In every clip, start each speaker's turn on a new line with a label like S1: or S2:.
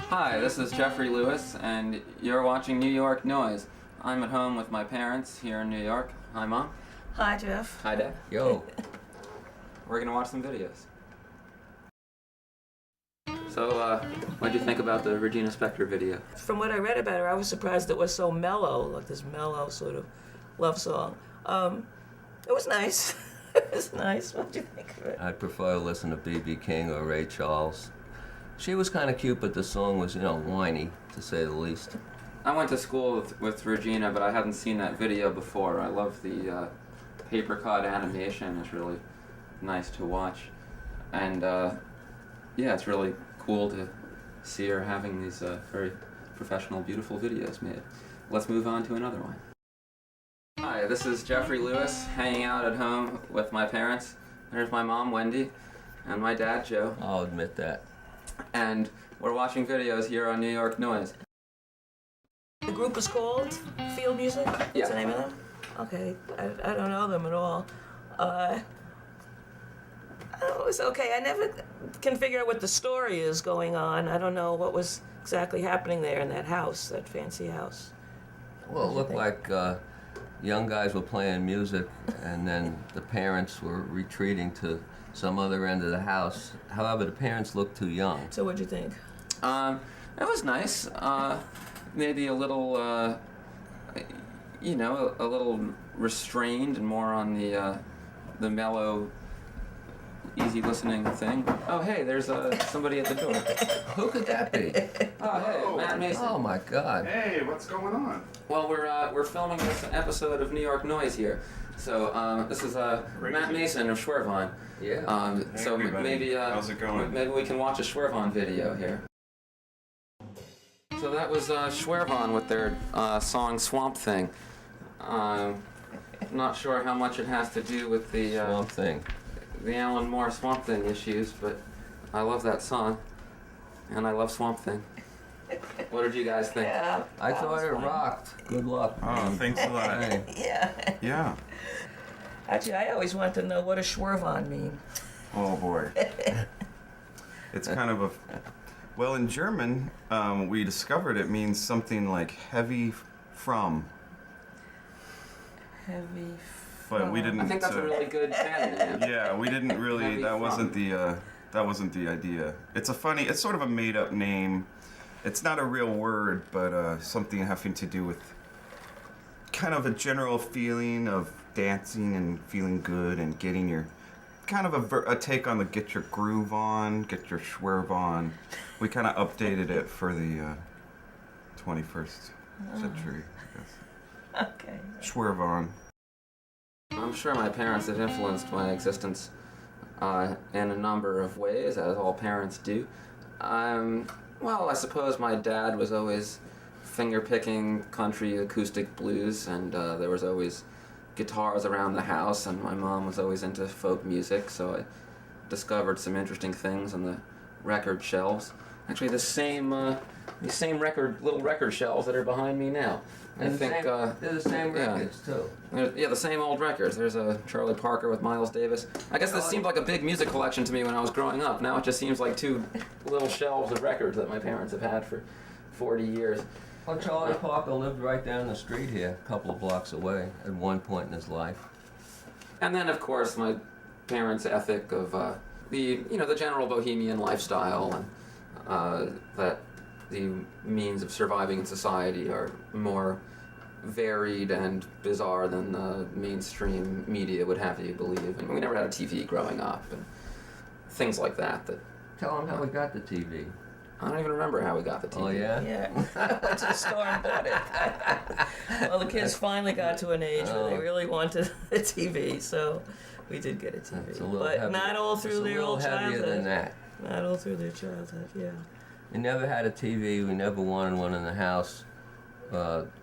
S1: Hi, this is Jeffrey Lewis, and you're watching New York Noise. I'm at home with my parents here in New York. Hi, Mom.
S2: Hi, Jeff.
S1: Hi, Dad.
S3: Yo.
S1: We're gonna watch some videos. So, what'd you think about the Regina Spektor video?
S2: From what I read about her, I was surprised it was so mellow, like this mellow sort of love song. It was nice. It was nice. What'd you think of it?
S3: I'd prefer to listen to B.B. King or Ray Charles. She was kind of cute, but the song was, whiny, to say the least.
S1: I went to school with Regina, but I hadn't seen that video before. I love the paper cut animation. It's really nice to watch. And, yeah, it's really cool to see her having these very professional, beautiful videos made. Let's move on to another one. Hi, this is Jeffrey Lewis, hanging out at home with my parents. There's my mom, Wendy, and my dad, Joe.
S3: I'll admit that.
S1: And we're watching videos here on New York Noise.
S2: The group is called Field Music? What's
S1: Yeah.
S2: the name of them? Okay, I don't know them at all. It was okay. I never can figure out what the story is going on. I don't know what was exactly happening there in that house, that fancy house.
S3: Well, it looked like young guys were playing music, and then the parents were retreating to some other end of the house. However, the parents looked too young.
S2: So what'd you think?
S1: It was nice. Maybe a little, a little restrained and more on the mellow, easy listening thing. Oh, hey, there's somebody at the door.
S3: Who could that be?
S1: Oh, hey, Matt Mason.
S3: Oh my God.
S4: Hey, what's going on?
S1: Well, we're filming this episode of New York Noise here. So this is Matt Mason of Schwervon.
S3: Yeah.
S4: Hey,
S1: So
S4: everybody.
S1: maybe
S4: How's it going?
S1: maybe we can watch a Schwervon video here. So that was Schwervon with their song Swamp Thing. Not sure how much it has to do with the
S3: Swamp Thing.
S1: the Alan Moore Swamp Thing issues, but I love that song, and I love Swamp Thing. What did you guys think?
S2: Yeah.
S3: I
S2: that
S3: thought
S2: was
S3: it
S2: fun.
S3: rocked. Good luck.
S4: Oh, thanks a lot.
S3: Hey.
S2: Yeah.
S4: Yeah.
S2: Actually, I always wanted to know what does Schwervon mean.
S4: Oh boy. It's kind of a. Well, in German, we discovered it means something like heavy from,
S2: Heavy.
S4: but we didn't.
S1: I think that's a really good band name.
S4: Yeah, we didn't really.
S1: Heavy
S4: That
S1: from.
S4: wasn't the idea. It's it's sort of a made-up name. It's not a real word, but something having to do with kind of a general feeling of dancing and feeling good and getting your kind of a take on the get your groove on, get your schwerv on. We kind of updated it for the 21st century, I guess.
S2: Okay.
S4: Schwerv on.
S1: I'm sure my parents have influenced my existence in a number of ways, as all parents do. Well, I suppose my dad was always finger-picking country acoustic blues, and there was always guitars around the house, and my mom was always into folk music, so I discovered some interesting things on the record shelves. Actually, these same little record shelves that are behind me now.
S3: They're the same
S1: yeah.
S3: records, too.
S1: Yeah, the same old records. There's a Charlie Parker with Miles Davis. I guess this seemed like a big music collection to me when I was growing up. Now it just seems like two little shelves of records that my parents have had for 40 years.
S3: Well, Charlie Parker lived right down the street here, a couple of blocks away, at one point in his life.
S1: And then, of course, my parents' ethic of the general bohemian lifestyle, and that the means of surviving in society are more varied and bizarre than the mainstream media would have you believe. And we never had a TV growing up, and things like that.
S3: Tell him how we got the TV.
S1: I don't even remember how we got the TV.
S3: Oh, yeah?
S2: Yeah. Went to the store and bought it. Well, the kids finally got to an age where they really wanted a TV, so we did get a TV.
S3: It's a little
S2: but
S3: heavy.
S2: not all through their old
S3: It's a little heavier
S2: childhood.
S3: than that.
S2: Not all through their childhood, yeah.
S3: We never had a TV. We never wanted one in the house.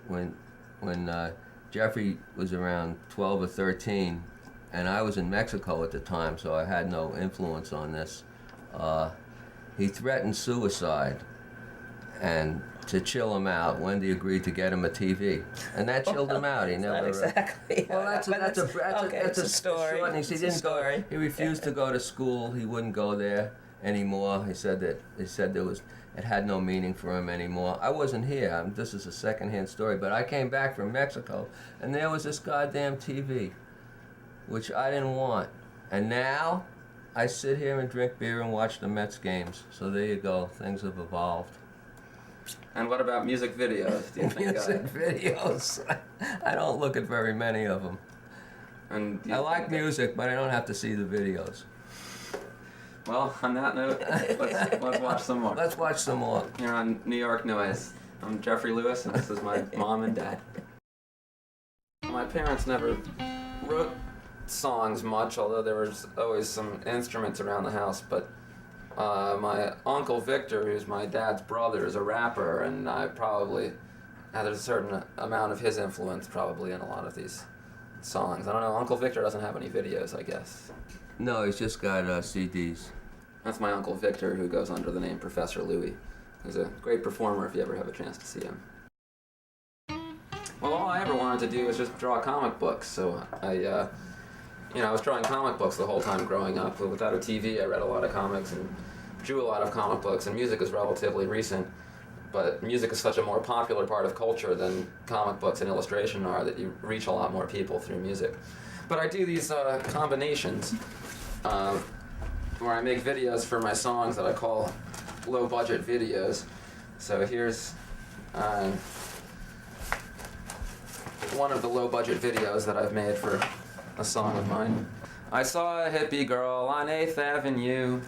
S3: When Jeffrey was around 12 or 13, and I was in Mexico at the time, so I had no influence on this. He threatened suicide, and to chill him out, Wendy agreed to get him a TV, and that chilled him out. He never.
S2: Not exactly.
S3: Well, that's
S2: okay,
S3: a
S2: it's a story.
S3: short, and he
S2: It's a
S3: didn't go.
S2: story.
S3: He refused to go to school. He wouldn't go there, anymore. He said it had no meaning for him anymore. I wasn't here. This is a secondhand story, but I came back from Mexico, and there was this goddamn TV, which I didn't want. And now I sit here and drink beer and watch the Mets games. So there you go. Things have evolved.
S1: And what about music videos? Do you think?
S3: Music videos. I don't look at very many of them.
S1: And do you
S3: I like
S1: think that-
S3: music, but I don't have to see the videos.
S1: Well, on that note, let's watch some more.
S3: Let's watch some more.
S1: Here on New York Noise. I'm Jeffrey Lewis, and this is my mom and dad. My parents never wrote songs much, although there was always some instruments around the house. But my uncle Victor, who's my dad's brother, is a rapper, and I probably there's a certain amount of his influence probably in a lot of these songs. I don't know. Uncle Victor doesn't have any videos, I guess.
S3: No, he's just got CDs.
S1: That's my Uncle Victor, who goes under the name Professor Louis. He's a great performer if you ever have a chance to see him. Well, all I ever wanted to do was just draw comic books, so I was drawing comic books the whole time growing up. But without a TV, I read a lot of comics and drew a lot of comic books, and music is relatively recent. But music is such a more popular part of culture than comic books and illustration are, that you reach a lot more people through music. But I do these combinations where I make videos for my songs that I call low-budget videos. So here's one of the low-budget videos that I've made for a song of mine. I saw a hippie girl on 8th Avenue.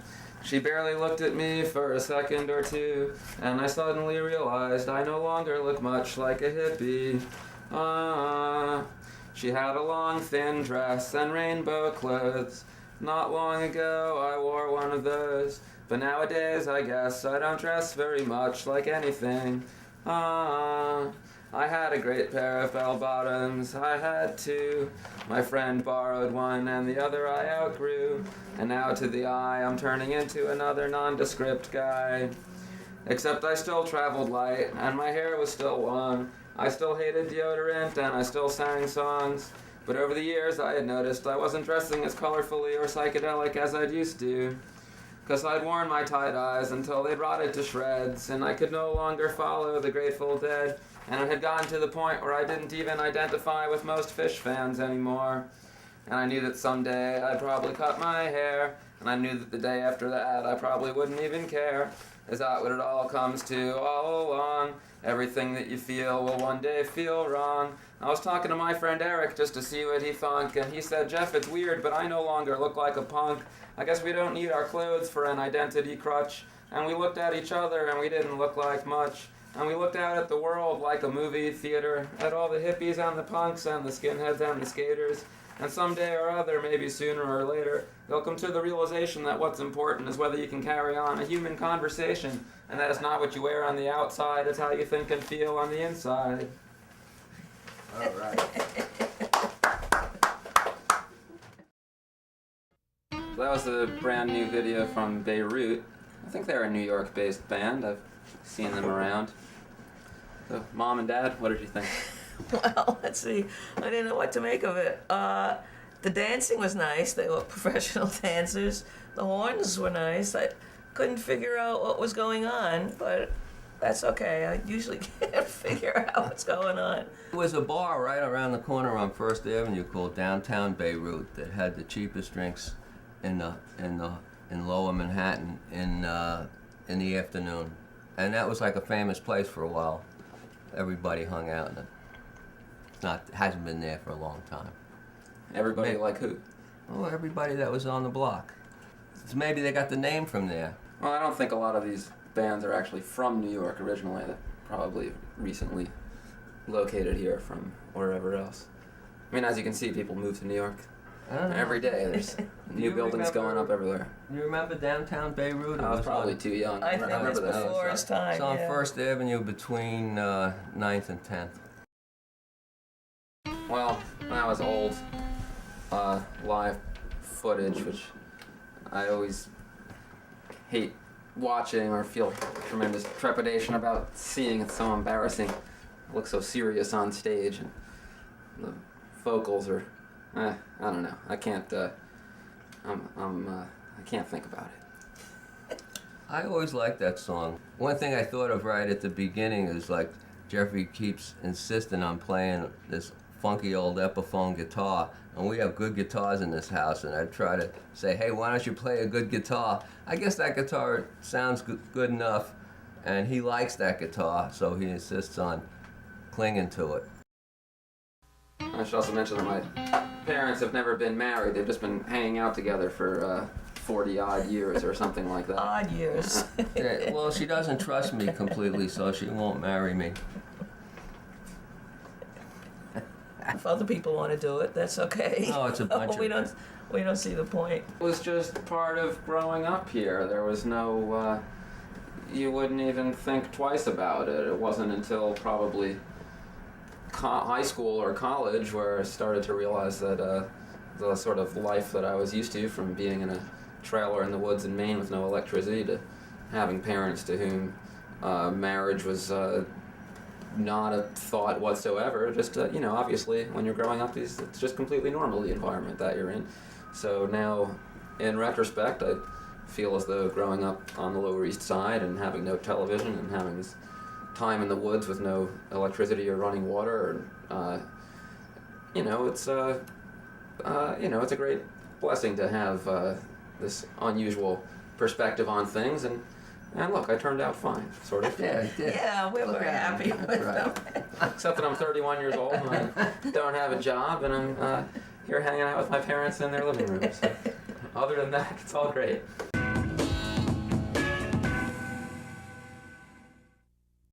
S1: She barely looked at me for a second or two, and I suddenly realized I no longer look much like a hippie. She had a long, thin dress and rainbow clothes. Not long ago I wore one of those, but nowadays I guess I don't dress very much like anything. I had a great pair of bell-bottoms, I had two. My friend borrowed one and the other I outgrew. And now to the eye I'm turning into another nondescript guy. Except I still traveled light and my hair was still long. I still hated deodorant and I still sang songs. But over the years I had noticed I wasn't dressing as colorfully or psychedelic as I'd used to. 'Cause I'd worn my tie-dyes until they'd rotted to shreds, and I could no longer follow the Grateful Dead, and it had gotten to the point where I didn't even identify with most Phish fans anymore. And I knew that someday I'd probably cut my hair, and I knew that the day after that I probably wouldn't even care. Is that what it all comes to all along? Everything that you feel will one day feel wrong. I was talking to my friend Eric just to see what he thunk, and he said, "Jeff, it's weird, but I no longer look like a punk. I guess we don't need our clothes for an identity crutch." And we looked at each other and we didn't look like much. And we looked out at the world like a movie theater, at all the hippies and the punks and the skinheads and the skaters. And someday or other, maybe sooner or later, they'll come to the realization that what's important is whether you can carry on a human conversation, and that it's not what you wear on the outside, it's how you think and feel on the inside. All right. So that was a brand new video from Beirut. I think they're a New York-based band. I've seen them around. So, Mom and Dad, what did you think?
S2: Well, let's see. I didn't know what to make of it. The dancing was nice. They were professional dancers. The horns were nice. I couldn't figure out what was going on, but that's okay. I usually can't figure out what's going on.
S3: There was a bar right around the corner on First Avenue called Downtown Beirut that had the cheapest drinks in Lower Manhattan in the afternoon, and that was like a famous place for a while. Everybody hung out in it. Hasn't been there for a long time.
S1: Everybody like who?
S3: Oh, everybody that was on the block. So maybe they got the name from there.
S1: Well, I don't think a lot of these bands are actually from New York originally. They're probably recently located here from wherever else. I mean, as you can see, people move to New York
S3: I don't know.
S1: every day. There's new buildings going up everywhere.
S3: You remember Downtown Beirut?
S1: I was probably too young.
S2: I think
S1: remember
S2: it's
S1: that.
S2: before his time.
S3: It's on
S2: yeah.
S3: First Avenue between 9th and 10th.
S1: Well, that was old live footage, which I always hate watching or feel tremendous trepidation about seeing. It's so embarrassing. It looks so serious on stage, and the vocals are, I don't know. I can't. I can't think about it.
S3: I always liked that song. One thing I thought of right at the beginning is like Jeffrey keeps insisting on playing this funky old Epiphone guitar, and we have good guitars in this house, and I try to say, hey, why don't you play a good guitar? I guess that guitar sounds good enough, and he likes that guitar, so he insists on clinging to it.
S1: I should also mention that my parents have never been married. They've just been hanging out together for 40-odd years or something like that.
S2: Odd years.
S3: Yeah, well, she doesn't trust me completely, so she won't marry me.
S2: If other people want to do it, that's okay.
S3: No, it's a bunch
S2: we
S3: of...
S2: don't see the point.
S1: It was just part of growing up here. There was no, you wouldn't even think twice about it. It wasn't until probably high school or college where I started to realize that the sort of life that I was used to, from being in a trailer in the woods in Maine with no electricity to having parents to whom marriage was not a thought whatsoever. Just obviously when you're growing up, it's just completely normal, the environment that you're in. So now, in retrospect, I feel as though growing up on the Lower East Side and having no television and having this time in the woods with no electricity or running water, it's a great blessing to have this unusual perspective on things, and look, I turned out fine, sort of.
S3: Yeah, it did.
S2: Yeah, we're very happy with them.
S1: Except that I'm 31 years old and I don't have a job, and I'm here hanging out with my parents in their living room. So, other than that, it's all great.